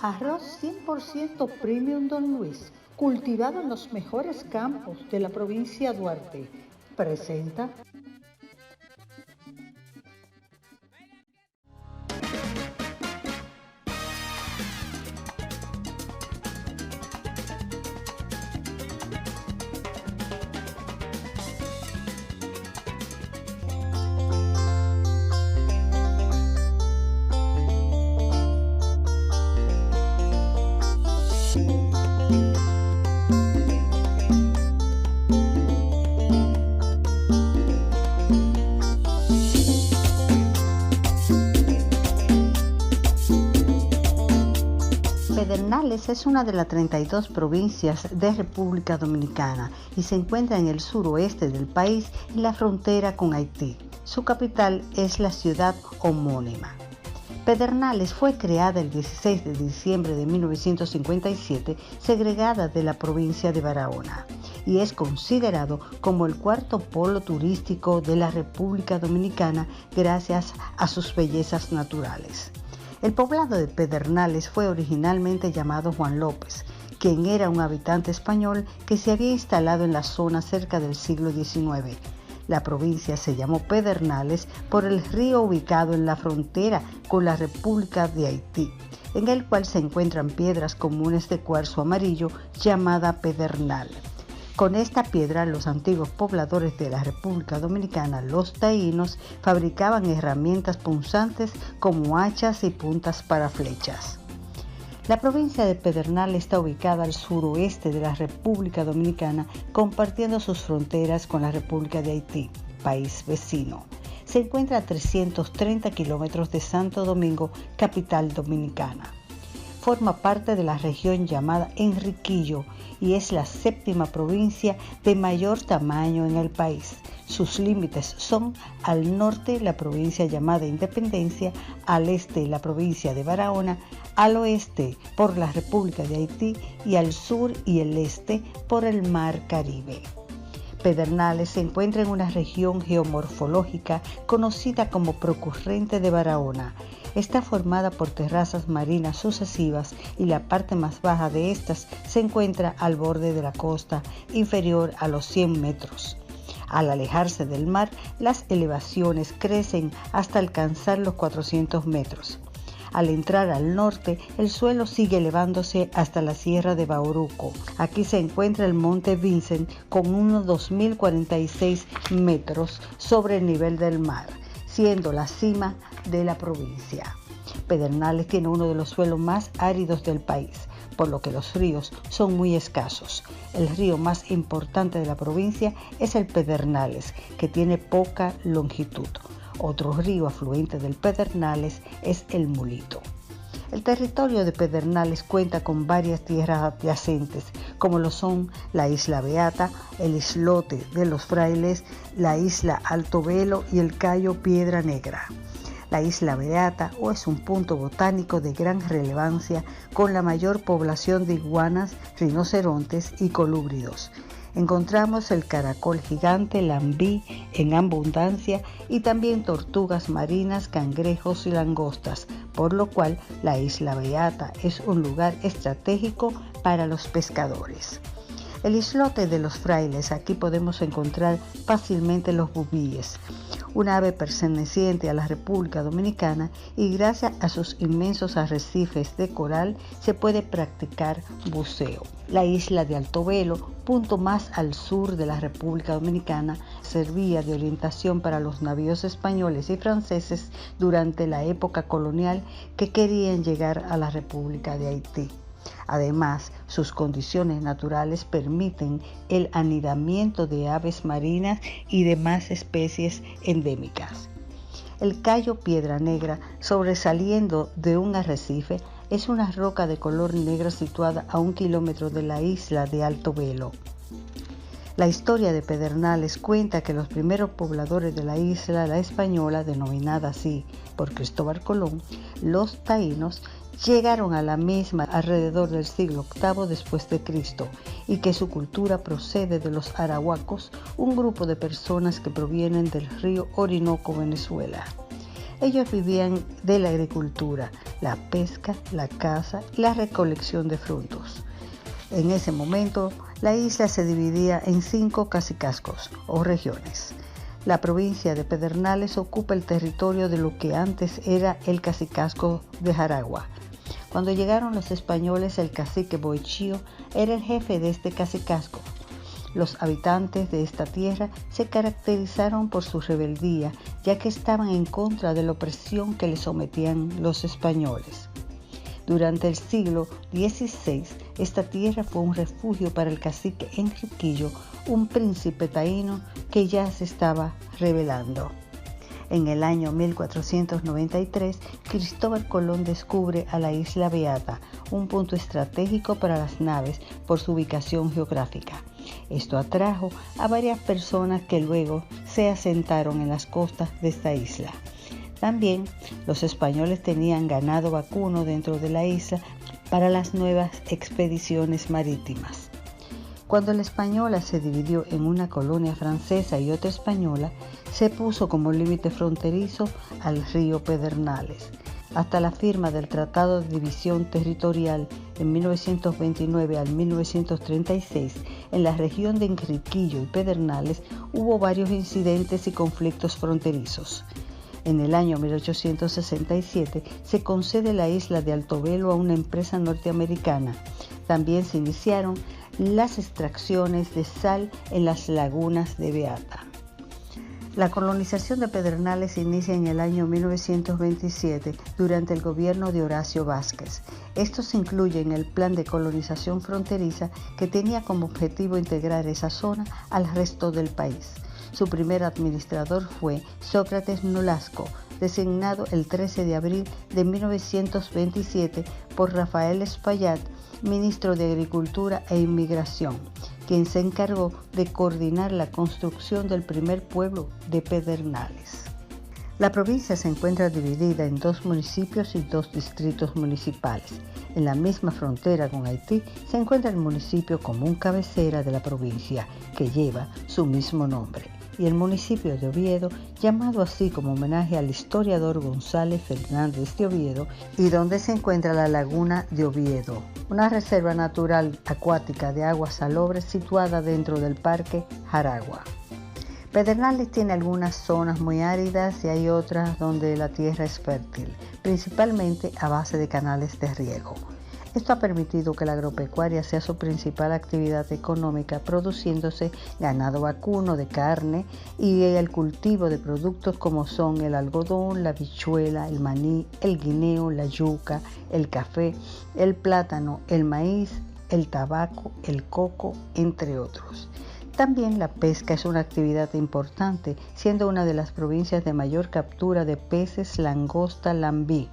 Arroz 100% Premium Don Luis, cultivado en los mejores campos de la provincia de Duarte, presenta. Pedernales es una de las 32 provincias de República Dominicana y se encuentra en el suroeste del país, en la frontera con Haití. Su capital es la ciudad homónima. Pedernales fue creada el 16 de diciembre de 1957, segregada de la provincia de Barahona, y es considerado como el cuarto polo turístico de la República Dominicana gracias a sus bellezas naturales. El poblado de Pedernales fue originalmente llamado Juan López, quien era un habitante español que se había instalado en la zona cerca del siglo XIX. La provincia se llamó Pedernales por el río ubicado en la frontera con la República de Haití, en el cual se encuentran piedras comunes de cuarzo amarillo llamada pedernal. Con esta piedra, los antiguos pobladores de la República Dominicana, los taínos, fabricaban herramientas punzantes como hachas y puntas para flechas. La provincia de Pedernales está ubicada al suroeste de la República Dominicana, compartiendo sus fronteras con la República de Haití, país vecino. Se encuentra a 330 kilómetros de Santo Domingo, capital dominicana. Forma parte de la región llamada Enriquillo y es la séptima provincia de mayor tamaño en el país. Sus límites son al norte la provincia llamada Independencia, al este la provincia de Barahona, al oeste por la República de Haití y al sur y el este por el Mar Caribe. Pedernales se encuentra en una región geomorfológica conocida como Procurrente de Barahona. Está formada por terrazas marinas sucesivas y la parte más baja de estas se encuentra al borde de la costa, inferior a los 100 metros. Al alejarse del mar, las elevaciones crecen hasta alcanzar los 400 metros. Al entrar al norte, el suelo sigue elevándose hasta la Sierra de Bauruco. Aquí se encuentra el Monte Vincent con unos 2.046 metros sobre el nivel del mar, siendo la cima de la provincia. Pedernales tiene uno de los suelos más áridos del país, por lo que los ríos son muy escasos. El río más importante de la provincia es el Pedernales, que tiene poca longitud. Otro río afluente del Pedernales es el Mulito. El territorio de Pedernales cuenta con varias tierras adyacentes, como lo son la Isla Beata, el Islote de los Frailes, la Isla Alto Velo y el Cayo Piedra Negra. La Isla Beata es un punto botánico de gran relevancia con la mayor población de iguanas, rinocerontes y colúbridos. Encontramos el caracol gigante lambí en abundancia y también tortugas marinas, cangrejos y langostas, por lo cual la Isla Beata es un lugar estratégico para los pescadores. El Islote de los Frailes, aquí podemos encontrar fácilmente los bubíes, un ave perteneciente a la República Dominicana, y gracias a sus inmensos arrecifes de coral se puede practicar buceo. La isla de Alto Velo, punto más al sur de la República Dominicana, servía de orientación para los navíos españoles y franceses durante la época colonial que querían llegar a la República de Haití. Además, sus condiciones naturales permiten el anidamiento de aves marinas y demás especies endémicas. El Cayo Piedra Negra, sobresaliendo de un arrecife, es una roca de color negro situada a 1 kilómetro de la isla de Alto Velo. La historia de Pedernales cuenta que los primeros pobladores de la isla La Española, denominada así por Cristóbal Colón, los taínos, llegaron a la misma alrededor del siglo VIII después de Cristo y que su cultura procede de los arahuacos, un grupo de personas que provienen del río Orinoco, Venezuela. Ellos vivían de la agricultura, la pesca, la caza y la recolección de frutos. En ese momento, la isla se dividía en 5 cacicazgos o regiones. La provincia de Pedernales ocupa el territorio de lo que antes era el cacicazgo de Jaragua. Cuando llegaron los españoles, el cacique Boichío era el jefe de este cacicazgo. Los habitantes de esta tierra se caracterizaron por su rebeldía, ya que estaban en contra de la opresión que les sometían los españoles. Durante el siglo XVI, esta tierra fue un refugio para el cacique Enriquillo, un príncipe taíno que ya se estaba rebelando. En el año 1493, Cristóbal Colón descubre a la Isla Beata, un punto estratégico para las naves por su ubicación geográfica. Esto atrajo a varias personas que luego se asentaron en las costas de esta isla. También los españoles tenían ganado vacuno dentro de la isla para las nuevas expediciones marítimas. Cuando la Española se dividió en una colonia francesa y otra española, se puso como límite fronterizo al río Pedernales. Hasta la firma del Tratado de División Territorial en 1929 al 1936, en la región de Enriquillo y Pedernales hubo varios incidentes y conflictos fronterizos. En el año 1867 se concede la isla de Altobelo a una empresa norteamericana. También se iniciaron las extracciones de sal en las lagunas de Beata. La colonización de Pedernales se inicia en el año 1927 durante el gobierno de Horacio Vázquez. Esto se incluye en el plan de colonización fronteriza que tenía como objetivo integrar esa zona al resto del país. Su primer administrador fue Sócrates Nolasco, designado el 13 de abril de 1927 por Rafael Espaillat, ministro de Agricultura e Inmigración, quien se encargó de coordinar la construcción del primer pueblo de Pedernales. La provincia se encuentra dividida en 2 municipios y 2 distritos municipales. En la misma frontera con Haití se encuentra el municipio común cabecera de la provincia, que lleva su mismo nombre, y el municipio de Oviedo, llamado así como homenaje al historiador González Fernández de Oviedo, y donde se encuentra la Laguna de Oviedo, una reserva natural acuática de aguas salobres situada dentro del Parque Jaragua. Pedernales tiene algunas zonas muy áridas y hay otras donde la tierra es fértil, principalmente a base de canales de riego. Esto ha permitido que la agropecuaria sea su principal actividad económica, produciéndose ganado vacuno de carne y el cultivo de productos como son el algodón, la habichuela, el maní, el guineo, la yuca, el café, el plátano, el maíz, el tabaco, el coco, entre otros. También la pesca es una actividad importante, siendo una de las provincias de mayor captura de peces, langosta, lambí.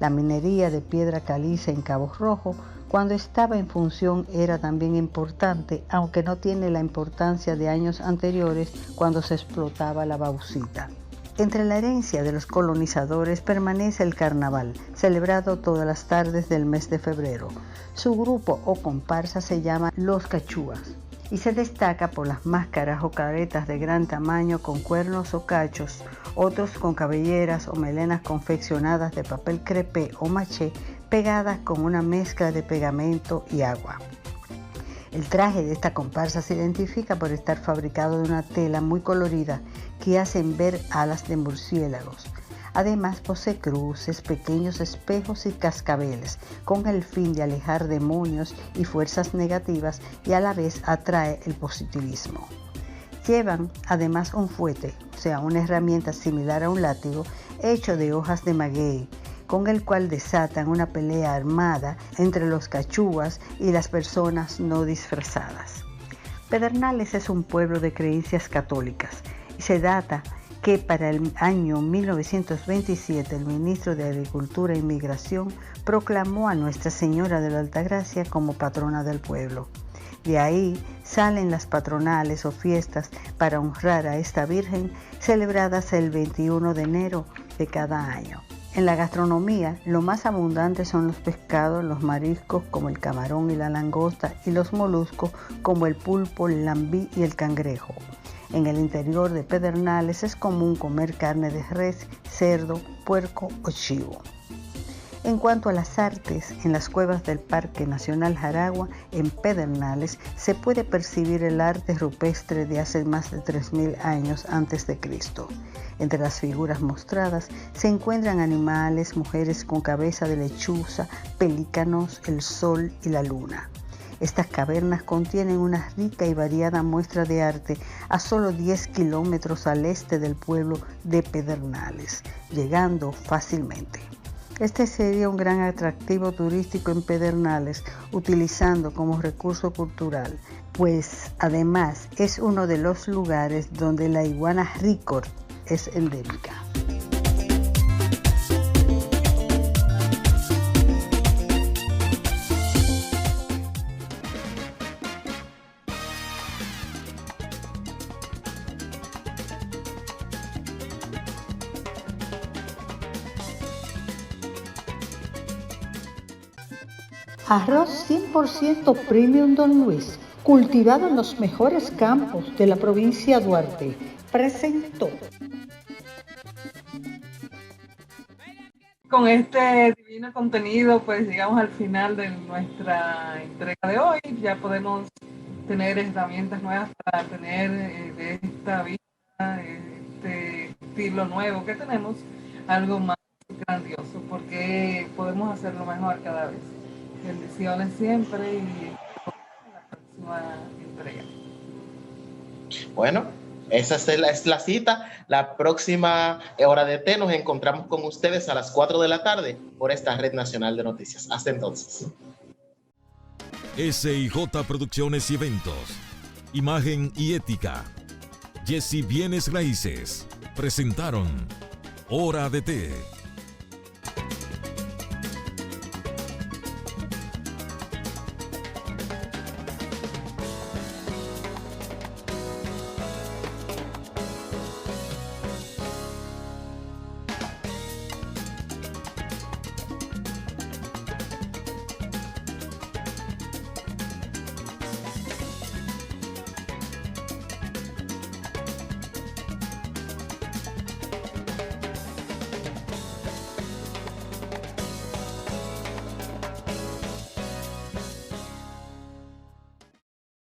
La minería de piedra caliza en Cabo Rojo, cuando estaba en función, era también importante, aunque no tiene la importancia de años anteriores cuando se explotaba la bauxita. Entre la herencia de los colonizadores permanece el carnaval, celebrado todas las tardes del mes de febrero. Su grupo o comparsa se llama Los Cachúas y se destaca por las máscaras o caretas de gran tamaño con cuernos o cachos, otros con cabelleras o melenas confeccionadas de papel crepé o maché pegadas con una mezcla de pegamento y agua. El traje de esta comparsa se identifica por estar fabricado de una tela muy colorida que hacen ver alas de murciélagos. Además posee cruces, pequeños espejos y cascabeles, con el fin de alejar demonios y fuerzas negativas y a la vez atrae el positivismo. Llevan además un fuete, o sea, una herramienta similar a un látigo, hecho de hojas de maguey, con el cual desatan una pelea armada entre los cachúas y las personas no disfrazadas. Pedernales es un pueblo de creencias católicas y se data que para el año 1927 el ministro de Agricultura e Inmigración proclamó a Nuestra Señora de la Altagracia como patrona del pueblo. De ahí salen las patronales o fiestas para honrar a esta Virgen, celebradas el 21 de enero de cada año. En la gastronomía, lo más abundante son los pescados, los mariscos como el camarón y la langosta y los moluscos como el pulpo, el lambí y el cangrejo. En el interior de Pedernales es común comer carne de res, cerdo, puerco o chivo. En cuanto a las artes, en las cuevas del Parque Nacional Jaragua, en Pedernales, se puede percibir el arte rupestre de hace más de 3000 años antes de Cristo. Entre las figuras mostradas se encuentran animales, mujeres con cabeza de lechuza, pelícanos, el sol y la luna. Estas cavernas contienen una rica y variada muestra de arte a solo 10 kilómetros al este del pueblo de Pedernales, llegando fácilmente. Este sería un gran atractivo turístico en Pedernales, utilizando como recurso cultural, pues además es uno de los lugares donde la iguana Ricord es endémica. Arroz 100% Premium Don Luis, cultivado en los mejores campos de la provincia de Duarte, presentó. Con este divino contenido, pues llegamos al final de nuestra entrega de hoy. Ya podemos tener herramientas nuevas para tener de esta vida, este estilo nuevo que tenemos, algo más grandioso, porque podemos hacerlo mejor cada vez. Bendiciones siempre y en la próxima entrega. Bueno, esa es la cita. La próxima hora de té nos encontramos con ustedes a las 4 de la tarde por esta Red Nacional de Noticias. Hasta entonces. SIJ Producciones y Eventos. Imagen y Ética. Jessy Bienes Raíces. Presentaron Hora de Té.